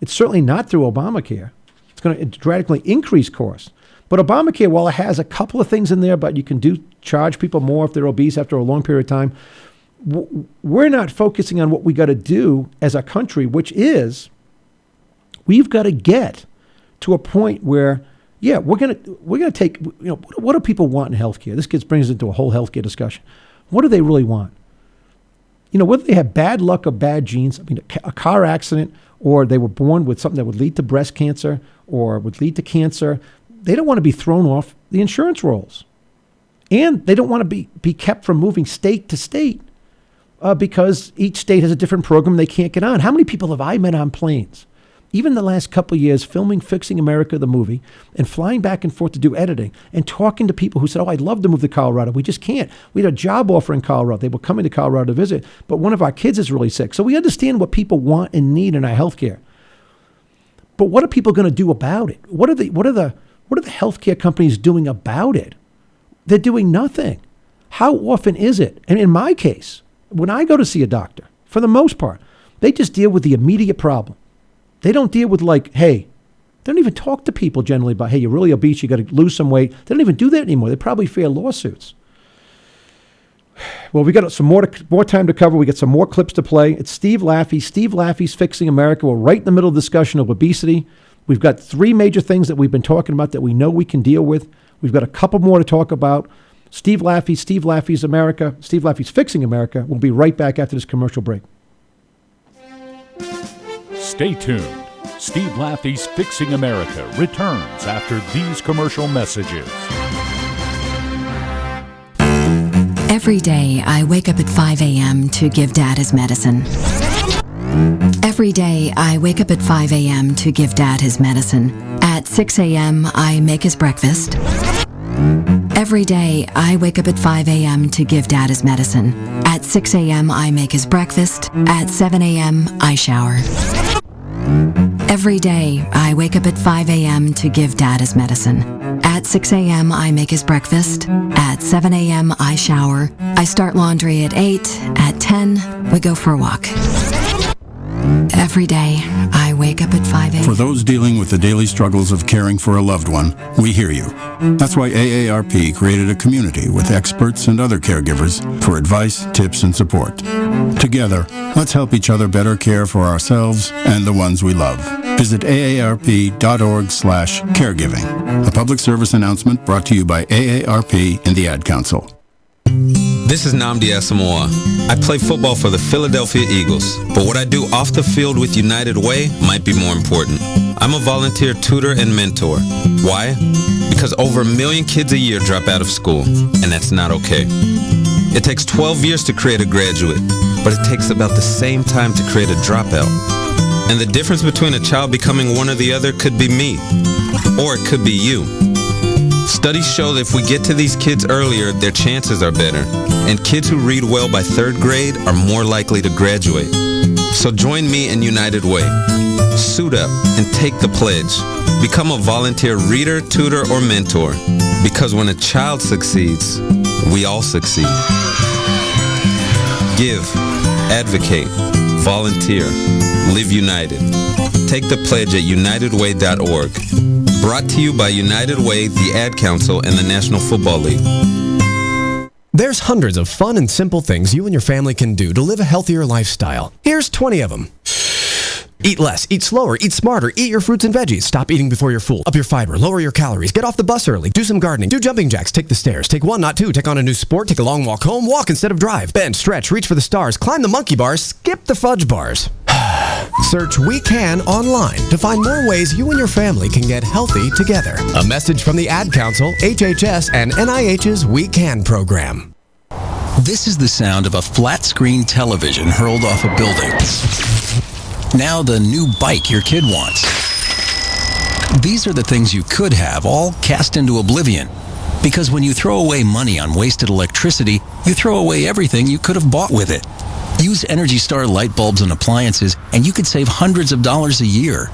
It's certainly not through Obamacare. It's going to radically increase costs. But Obamacare, while it has a couple of things in there, but you can charge people more if they're obese after a long period of time, we're not focusing on what we got to do as a country, which is we've got to get to a point where, we're gonna take, what do people want in healthcare? This brings us into a whole healthcare discussion. What do they really want? Whether they have bad luck or bad genes, a car accident, or they were born with something that would lead to breast cancer or would lead to cancer, they don't want to be thrown off the insurance rolls. And they don't want to be kept from moving state to state because each state has a different program they can't get on. How many people have I met on planes, even the last couple of years, filming Fixing America, the movie, and flying back and forth to do editing and talking to people who said, I'd love to move to Colorado. We just can't. We had a job offer in Colorado. They were coming to Colorado to visit, but one of our kids is really sick. So we understand what people want and need in our healthcare. But what are people going to do about it? What are the healthcare companies doing about it? They're doing nothing. How often is it? And in my case, when I go to see a doctor, for the most part, they just deal with the immediate problem. They don't deal with hey, they don't even talk to people generally about, hey, you're really obese, you got to lose some weight. They don't even do that anymore. They probably fear lawsuits. Well, we got some more time to cover. We got some more clips to play. It's Steve Laffey. Steve Laffey's Fixing America. We're right in the middle of the discussion of obesity We've got 3 major things that we've been talking about that we know we can deal with. We've got a couple more to talk about. Steve Laffey's America, Steve Laffey's Fixing America. We'll be right back after this commercial break. Stay tuned. Steve Laffey's Fixing America returns after these commercial messages. Every day, I wake up at 5 a.m. to give Dad his medicine. Every day, I wake up at 5 a.m. to give Dad his medicine. At 6 a.m., I make his breakfast. Every day, I wake up at 5 a.m. to give Dad his medicine. At 6 a.m., I make his breakfast. At 7 a.m., I shower. Every day, I wake up at 5 a.m. to give Dad his medicine. At 6 a.m., I make his breakfast. At 7 a.m., I shower. I start laundry at 8. At 10, we go for a walk. Every day, I wake up at 5 a.m. For those dealing with the daily struggles of caring for a loved one, we hear you. That's why AARP created a community with experts and other caregivers for advice, tips, and support. Together, let's help each other better care for ourselves and the ones we love. Visit aarp.org/caregiving. A public service announcement brought to you by AARP and the Ad Council. This is Nnamdi Asamoah. I play football for the Philadelphia Eagles, but what I do off the field with United Way might be more important. I'm a volunteer tutor and mentor. Why? Because over 1 million kids a year drop out of school, and that's not okay. It takes 12 years to create a graduate, but it takes about the same time to create a dropout. And the difference between a child becoming one or the other could be me, or it could be you. Studies show that if we get to these kids earlier, their chances are better. And kids who read well by 3rd grade are more likely to graduate. So join me in United Way. Suit up and take the pledge. Become a volunteer reader, tutor, or mentor. Because when a child succeeds, we all succeed. Give, advocate, volunteer, live united. Take the pledge at unitedway.org. Brought to you by United Way, the Ad Council, and the National Football League. There's hundreds of fun and simple things you and your family can do to live a healthier lifestyle. Here's 20 of them. Eat less, eat slower, eat smarter, eat your fruits and veggies. Stop eating before you're full. Up your fiber, lower your calories, get off the bus early, do some gardening, do jumping jacks, take the stairs, take 1, not 2, take on a new sport, take a long walk home, walk instead of drive, bend, stretch, reach for the stars, climb the monkey bars, skip the fudge bars. Search We Can online to find more ways you and your family can get healthy together. A message from the Ad Council, HHS, and NIH's We Can program. This is the sound of a flat-screen television hurled off a building. Now the new bike your kid wants. These are the things you could have, all cast into oblivion. Because when you throw away money on wasted electricity, you throw away everything you could have bought with it. Use Energy Star light bulbs and appliances, and you could save hundreds of dollars a year.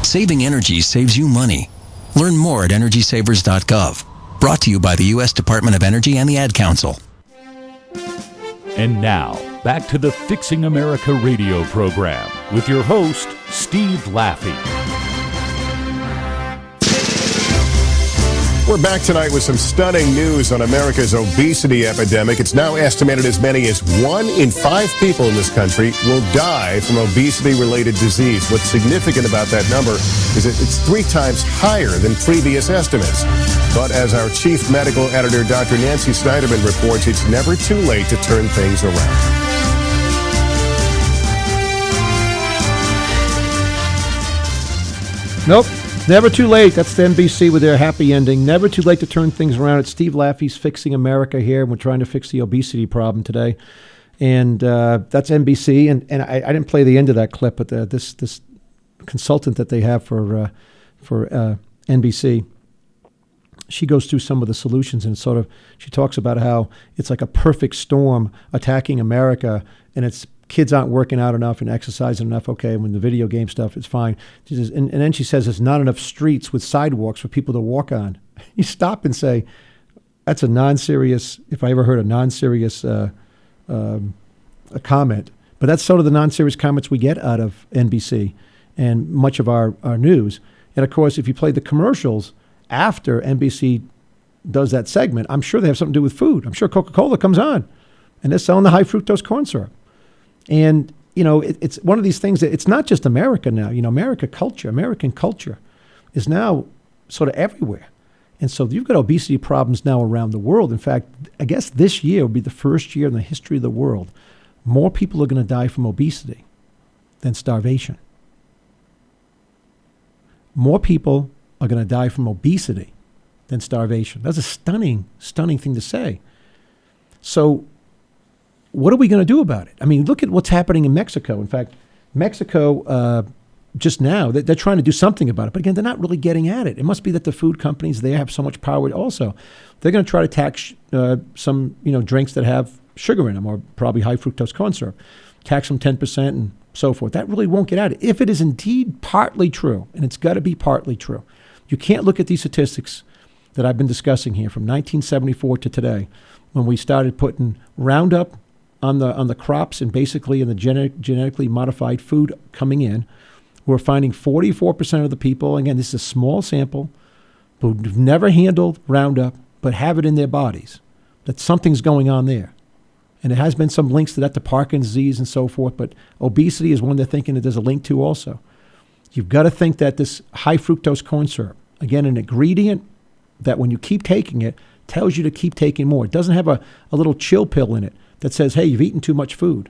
Saving energy saves you money. Learn more at EnergySavers.gov. Brought to you by the U.S. Department of Energy and the Ad Council. And now, back to the Fixing America radio program with your host, Steve Laffey. We're back tonight with some stunning news on America's obesity epidemic. It's now estimated as many as 1 in 5 people in this country will die from obesity-related disease. What's significant about that number is that it's 3 times higher than previous estimates. But as our chief medical editor, Dr. Nancy Snyderman, reports, it's never too late to turn things around. Nope. Never too late. That's the NBC with their happy ending. Never too late to turn things around. It's Steve Laffey's Fixing America here, and we're trying to fix the obesity problem today. And that's NBC. And I didn't play the end of that clip, but this consultant that they have for NBC, she goes through some of the solutions, and sort of she talks about how it's like a perfect storm attacking America, and it's kids aren't working out enough and exercising enough. Okay, when the video game stuff, it's fine. She says, and then she says there's not enough streets with sidewalks for people to walk on. You stop and say, that's a non-serious, if I ever heard a non-serious a comment. But that's sort of the non-serious comments we get out of NBC and much of our news. And, of course, if you play the commercials after NBC does that segment, I'm sure they have something to do with food. I'm sure Coca-Cola comes on, and they're selling the high fructose corn syrup. And, you know, it's one of these things that it's not just America now, you know, American culture. is now sort of everywhere. And so you've got obesity problems now around the world. In fact, I guess this year will be the first year in the history of the world more people are going to die from obesity than starvation. More people are going to die from obesity than starvation. That's a stunning, stunning thing to say. So what are we going to do about it? I mean, look at what's happening in Mexico. In fact, Mexico, just now, they're trying to do something about it. But again, they're not really getting at it. It must be that the food companies there have so much power also. They're going to try to tax some drinks that have sugar in them, or probably high fructose corn syrup. Tax them 10% and so forth. That really won't get at it. If it is indeed partly true, and it's got to be partly true, you can't look at these statistics that I've been discussing here from 1974 to today, when we started putting Roundup on the crops and basically in the genetically modified food coming in. We're finding 44% of the people, again, this is a small sample, who've never handled Roundup but have it in their bodies, that something's going on there. And there has been some links to that, to Parkinson's disease and so forth, but obesity is one they're thinking that there's a link to also. You've got to think that this high fructose corn syrup, again, an ingredient that when you keep taking it, tells you to keep taking more. It doesn't have a little chill pill in it that says, hey, you've eaten too much food.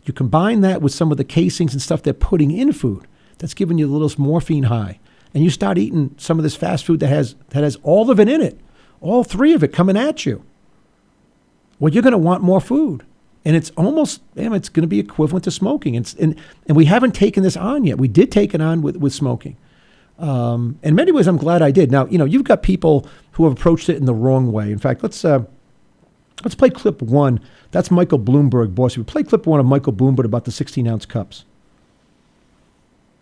You combine that with some of the casings and stuff they're putting in food that's giving you a little morphine high, and you start eating some of this fast food that has all of it in it, all three of it coming at you. Well, you're going to want more food. And it's almost, it's going to be equivalent to smoking. And we haven't taken this on yet. We did take it on with smoking. In many ways, I'm glad I did. Now, you've got people who have approached it in the wrong way. In fact, let's play clip one. That's Michael Bloomberg, boss. We play clip one of Michael Bloomberg about the 16-ounce cups.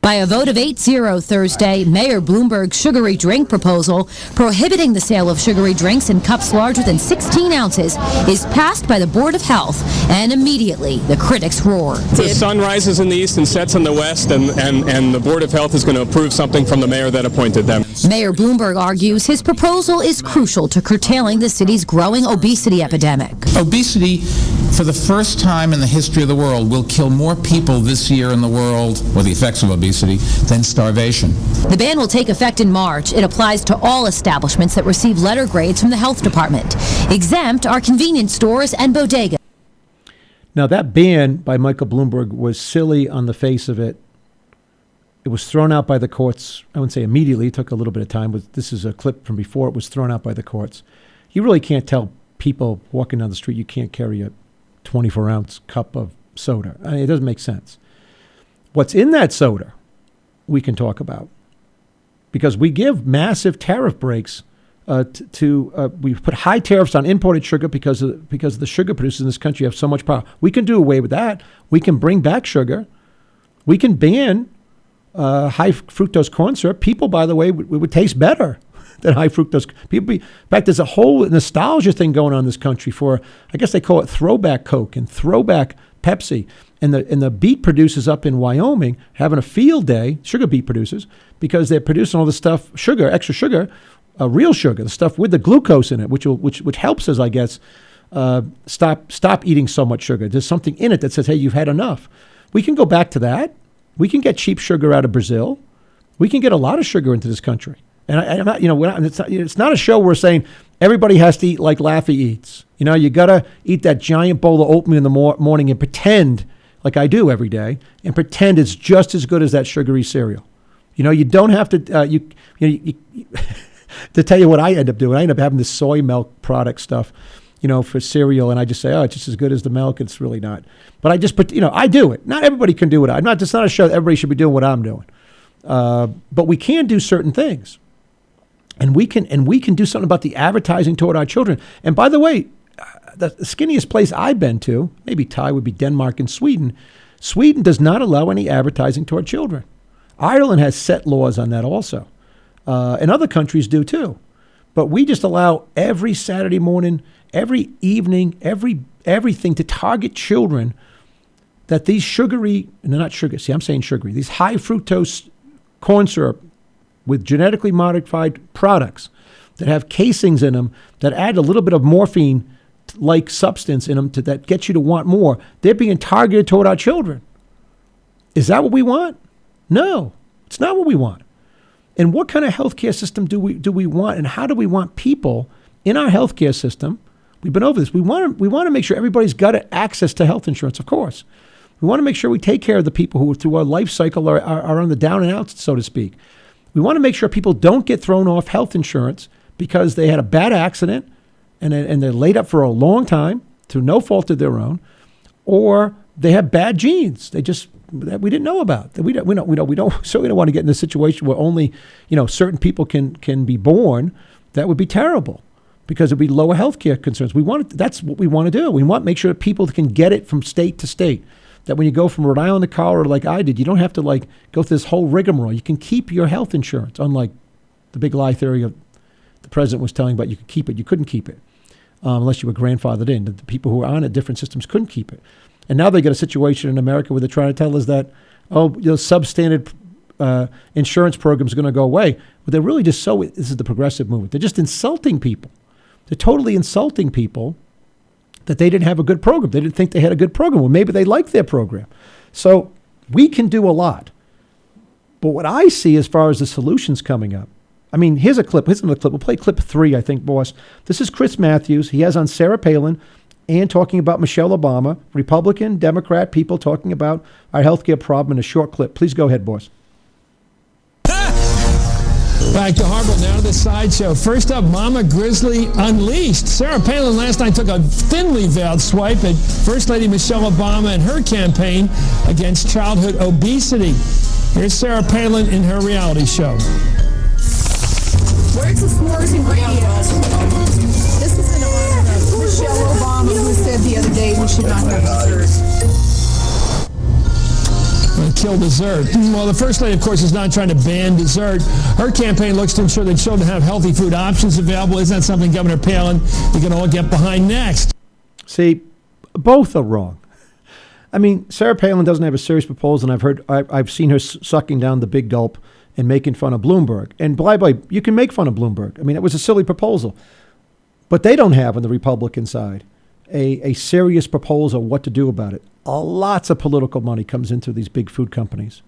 By a vote of 8-0 Thursday, Mayor Bloomberg's sugary drink proposal prohibiting the sale of sugary drinks in cups larger than 16 ounces is passed by the Board of Health, and immediately the critics roar. The sun rises in the east and sets in the west, and the Board of Health is going to approve something from the mayor that appointed them. Mayor Bloomberg argues his proposal is crucial to curtailing the city's growing obesity epidemic. Obesity, for the first time in the history of the world, will kill more people this year in the world, or the effects of obesity, than starvation. The ban will take effect in March. It applies to all establishments that receive letter grades from the health department. Exempt are convenience stores and bodegas. Now, that ban by Michael Bloomberg was silly on the face of it. It was thrown out by the courts. I wouldn't say immediately. It took a little bit of time. But this is a clip from before it was thrown out by the courts. You really can't tell people walking down the street you can't carry a 24-ounce cup of soda. I mean, it doesn't make sense. What's in that soda, we can talk about, because we give massive tariff breaks we put high tariffs on imported sugar because the sugar producers in this country have so much power. We can do away with that. We can bring back sugar. We can ban high fructose corn syrup. People, by the way, would taste better than high fructose. In fact, there's a whole nostalgia thing going on in this country for, I guess they call it throwback Coke and throwback Pepsi. And the beet producers up in Wyoming having a field day, sugar beet producers, because they're producing all this stuff, sugar, extra sugar, real sugar, the stuff with the glucose in it, which helps us, I guess, stop eating so much sugar. There's something in it that says, hey, you've had enough. We can go back to that. We can get cheap sugar out of Brazil. We can get a lot of sugar into this country. And I'm not, it's not a show where we're saying everybody has to eat like Laffey eats. You got to eat that giant bowl of oatmeal in the morning and pretend, like I do every day, and pretend it's just as good as that sugary cereal. You don't have to, to tell you what I end up doing. I end up having this soy milk product stuff, for cereal, and I just say, oh, it's just as good as the milk. It's really not. But I just put, I do it. Not everybody can do it. It's not a show that everybody should be doing what I'm doing. But we can do certain things. And we can do something about the advertising toward our children. And by the way, the skinniest place I've been to, maybe Thai would be Denmark and Sweden. Sweden does not allow any advertising toward children. Ireland has set laws on that also. And other countries do too. But we just allow every Saturday morning, every evening, everything to target children that these sugary, no, not sugar, see, I'm saying sugary, these high fructose corn syrup with genetically modified products that have casings in them that add a little bit of morphine-like substance in them that gets you to want more. They're being targeted toward our children. Is that what we want? No, it's not what we want. And what kind of healthcare system do we want, and how do we want people in our healthcare system? We've been over this. We want to make sure everybody's got access to health insurance, of course. We want to make sure we take care of the people who through our life cycle are on the down and out, so to speak. We want to make sure people don't get thrown off health insurance because they had a bad accident and they're laid up for a long time through no fault of their own, or they have bad genes. That we didn't know about. We don't want to get in a situation where only certain people can be born. That would be terrible because it'd be lower healthcare concerns. That's what we want to do. We want to make sure that people can get it from state to state. That when you go from Rhode Island to Colorado, like I did, you don't have to go through this whole rigmarole. You can keep your health insurance, unlike the big lie theory of the president was telling about you could keep it. You couldn't keep it unless you were grandfathered in. The people who are on it, different systems couldn't keep it. And now they got a situation in America where they're trying to tell us that, substandard insurance programs are going to go away. But they're really just this is the progressive movement. They're just insulting people. They're totally insulting people that they didn't have a good program. They didn't think they had a good program. Well, maybe they like their program. So we can do a lot. But what I see as far as the solutions coming up, here's a clip. Here's another clip. We'll play clip 3, I think, boss. This is Chris Matthews. He has on Sarah Palin and talking about Michelle Obama, Republican, Democrat, people talking about our healthcare problem in a short clip. Please go ahead, boss. Back to Harvard, now to the sideshow. First up, Mama Grizzly Unleashed. Sarah Palin last night took a thinly veiled swipe at First Lady Michelle Obama and her campaign against childhood obesity. Here's Sarah Palin in her reality show. Where's the s'mores ingredients? This is in honor of Michelle Obama, who said the other day we should not have dessert. Kill dessert. Well, the First Lady, of course, is not trying to ban dessert. Her campaign looks to ensure that children have healthy food options available. Isn't that something, Governor Palin, you can all get behind next? See, both are wrong. Sarah Palin doesn't have a serious proposal, and I've seen her sucking down the big gulp and making fun of Bloomberg. And you can make fun of Bloomberg. It was a silly proposal. But they don't have on the Republican side a serious proposal what to do about it. Lots of political money comes into these big food companies.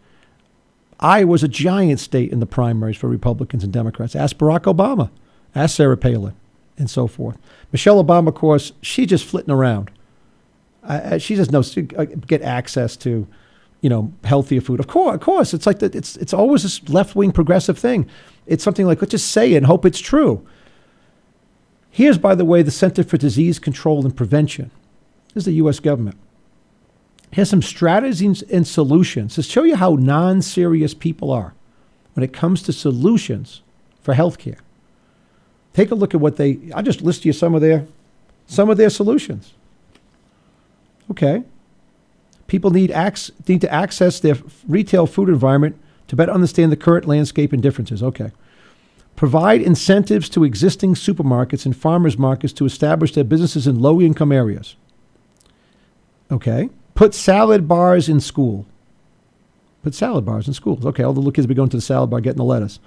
Iowa's a giant state in the primaries for Republicans and Democrats. Ask Barack Obama. Ask Sarah Palin, and so forth. Michelle Obama, of course, she's just flitting around. She just knows to get access to, healthier food. Of course, it's like it's always this left-wing progressive thing. It's something like, let's just say it and hope it's true. Here's, by the way, the Center for Disease Control and Prevention. This is the U.S. government. Here's some strategies and solutions to show you how non-serious people are when it comes to solutions for healthcare. Take a look at I'll just list you some of their solutions. Okay. People need to access their retail food environment to better understand the current landscape and differences. Okay. Provide incentives to existing supermarkets and farmers markets to establish their businesses in low-income areas. Okay. Put salad bars in school. Put salad bars in schools. Okay, all the little kids will be going to the salad bar getting the lettuce.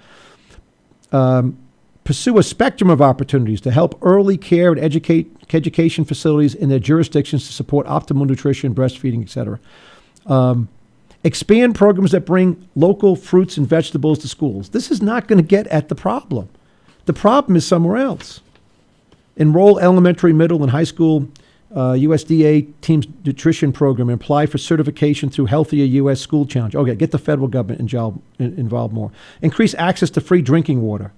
Pursue a spectrum of opportunities to help early care and education facilities in their jurisdictions to support optimal nutrition, breastfeeding, etc. Expand programs that bring local fruits and vegetables to schools. This is not going to get at the problem. The problem is somewhere else. Enroll elementary, middle, and high school USDA Teams Nutrition Program and apply for certification through Healthier U.S. School Challenge. Okay, get the federal government involved more. Increase access to free drinking water.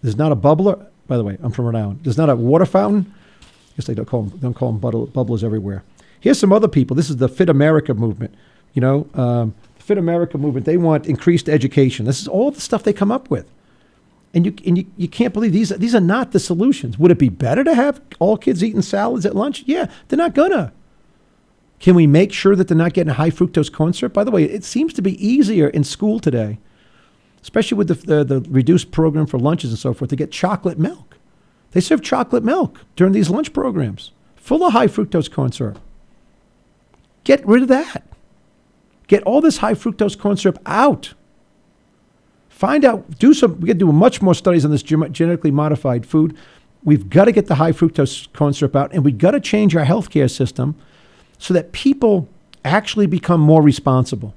There's not a bubbler. By the way, I'm from Rhode Island. There's not a water fountain. I guess they don't call them bubblers everywhere. Here's some other people. This is the Fit America movement. The Fit America movement, they want increased education. This is all the stuff they come up with. And you can't believe these are not the solutions. Would it be better to have all kids eating salads at lunch? Yeah, they're not gonna. Can we make sure that they're not getting high fructose corn syrup? By the way, it seems to be easier in school today, especially with the reduced program for lunches and so forth, to get chocolate milk. They serve chocolate milk during these lunch programs, full of high fructose corn syrup. Get rid of that. Get all this high fructose corn syrup out. Find out, we got to do much more studies on this genetically modified food. We've got to get the high fructose corn syrup out, and we've got to change our healthcare system so that people actually become more responsible.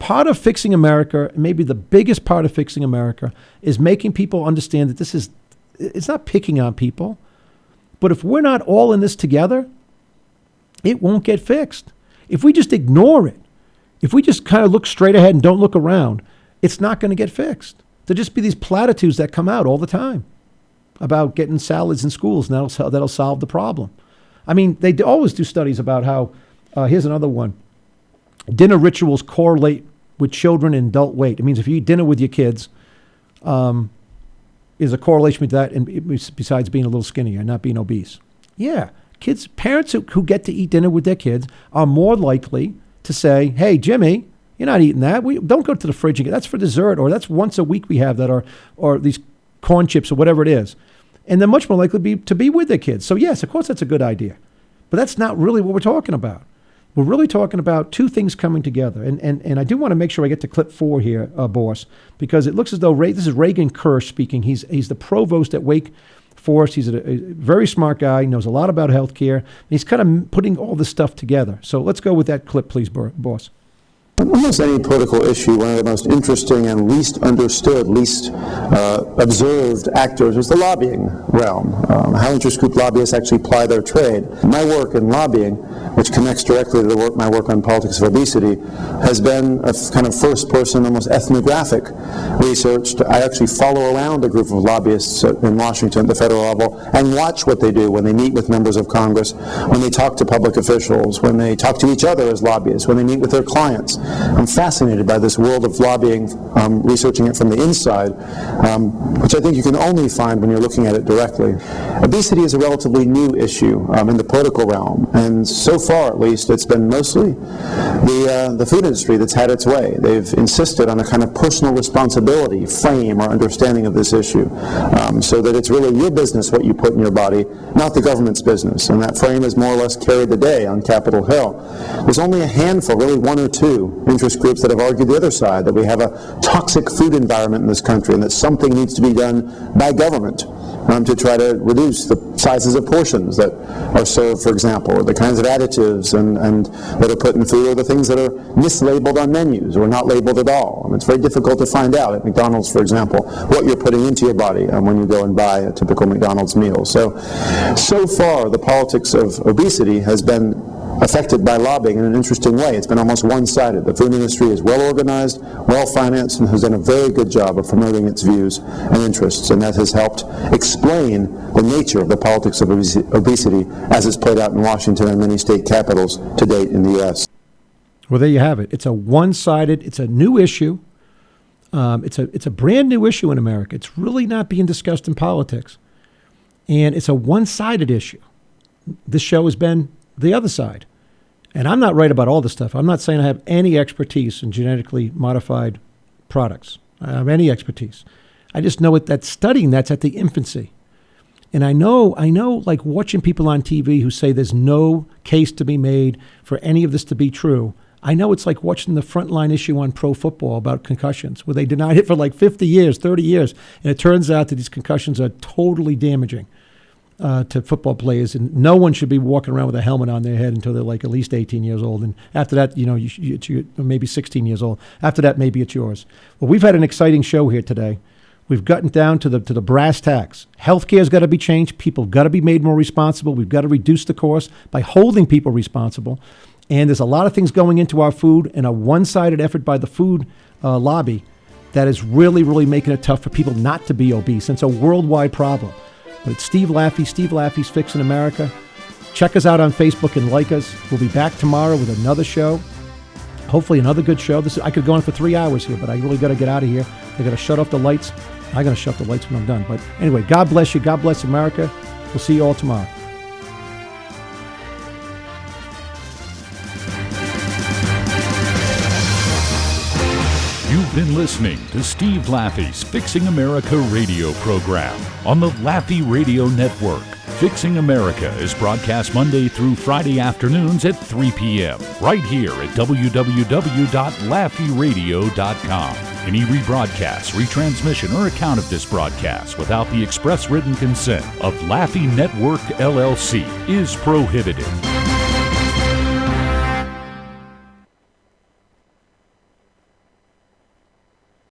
part of fixing America, maybe the biggest part of fixing America, is making people understand that it's not picking on people, but if we're not all in this together, it won't get fixed. If we just ignore it, if we just kind of look straight ahead and don't look around, it's not going to get fixed. There'll just be these platitudes that come out all the time about getting salads in schools, and that'll solve the problem. I mean, they always do studies about how, here's another one, dinner rituals correlate with children and adult weight. It means if you eat dinner with your kids, is a correlation with that, and besides being a little skinnier and not being obese. Yeah, parents who get to eat dinner with their kids are more likely to say, hey, Jimmy, you're not eating that. Don't go to the fridge and get that's for dessert, or that's once a week we have that, or these corn chips or whatever it is. And they're much more likely to be with their kids. So yes, of course that's a good idea. But that's not really what we're talking about. We're really talking about two things coming together. And I do want to make sure I get to clip 4 here, boss, because it looks as though this is Reagan Kirsch speaking. He's the provost at Wake Forest. He's a very smart guy, knows a lot about healthcare. He's kind of putting all this stuff together. So let's go with that clip, please, boss. Almost any political issue, one of the most interesting and least understood, least observed actors is the lobbying realm. How interest group lobbyists actually ply their trade. My work in lobbying, which connects directly to my work on politics of obesity, has been a kind of first-person, almost ethnographic research. I actually follow around a group of lobbyists in Washington at the federal level and watch what they do when they meet with members of Congress, when they talk to public officials, when they talk to each other as lobbyists, when they meet with their clients. I'm fascinated by this world of lobbying, researching it from the inside, which I think you can only find when you're looking at it directly. Obesity is a relatively new issue in the political realm, and so far at least it's been mostly the food industry that's had its way. They've insisted on a kind of personal responsibility frame or understanding of this issue, so that it's really your business what you put in your body, not the government's business, and that frame has more or less carried the day on Capitol Hill. There's only a handful, really one or two, interest groups that have argued the other side, that we have a toxic food environment in this country and that something needs to be done by government to try to reduce the sizes of portions that are served, for example, or the kinds of additives and that are put in food, or the things that are mislabeled on menus or not labeled at all. It's very difficult to find out at McDonald's, for example, what you're putting into your body when you go and buy a typical McDonald's meal. So far, the politics of obesity has been affected by lobbying in an interesting way. It's been almost one-sided. The food industry is well-organized, well-financed, and has done a very good job of promoting its views and interests, and that has helped explain the nature of the politics of obesity as it's played out in Washington and many state capitals to date in the U.S. Well, there you have it. It's a one-sided, it's a new issue. It's a brand new issue in America. It's really not being discussed in politics. And it's a one-sided issue. This show has been the other side. And I'm not right about all this stuff. I'm not saying I have any expertise in genetically modified products. I don't have any expertise. I just know that studying that's at the infancy. And I know, like watching people on TV who say there's no case to be made for any of this to be true. I know it's like watching the frontline issue on pro football about concussions, where they denied it for like 50 years, 30 years. And it turns out that these concussions are totally damaging to football players, and no one should be walking around with a helmet on their head until they're like at least 18 years old. And after that, it's maybe 16 years old. After that, maybe it's yours. Well, we've had an exciting show here today. We've gotten down to the brass tacks. Healthcare's got to be changed. People got to be made more responsible. We've got to reduce the cost by holding people responsible. And there's a lot of things going into our food, and a one-sided effort by the food lobby that is really, really making it tough for people not to be obese. And it's a worldwide problem. But it's Steve Laffey. Steve Laffey's Fixing America. Check us out on Facebook and like us. We'll be back tomorrow with another show. Hopefully another good show. I could go on for 3 hours here, but I really got to get out of here. I got to shut off the lights. I got to shut off the lights when I'm done. But anyway, God bless you. God bless America. We'll see you all tomorrow. You've been listening to Steve Laffey's Fixing America radio program on the Laffey Radio Network. Fixing America is broadcast Monday through Friday afternoons at 3 p.m. right here at www.laffeyradio.com. Any rebroadcast, retransmission, or account of this broadcast without the express written consent of Laffey Network, LLC is prohibited.